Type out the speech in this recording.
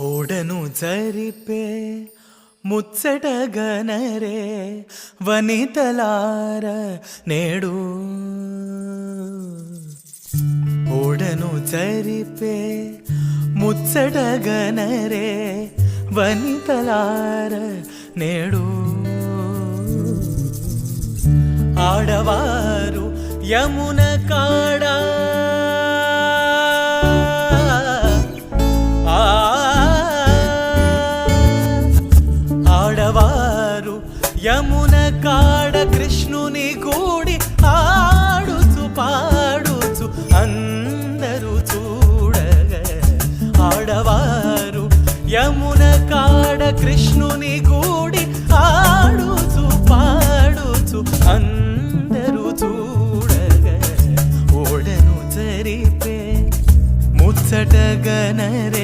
ఓడను జరిపే ముచ్చటగనరే వనితలార నేడు. ఓడను జరిపే ముచ్చటగనరే వనితలార నేడు. ఆడవారు యమున కాడా ఆడవారు యమున కాడ కృష్ణుని గూడి ఆడుచు పాడుచు అందరూ చూడగా. ఆడవారు యమున కాడ కృష్ణుని గూడి ఆడుచు పాడుచు అందరూ చూడగా. ఓడను జరిపే ముచ్చటగనరే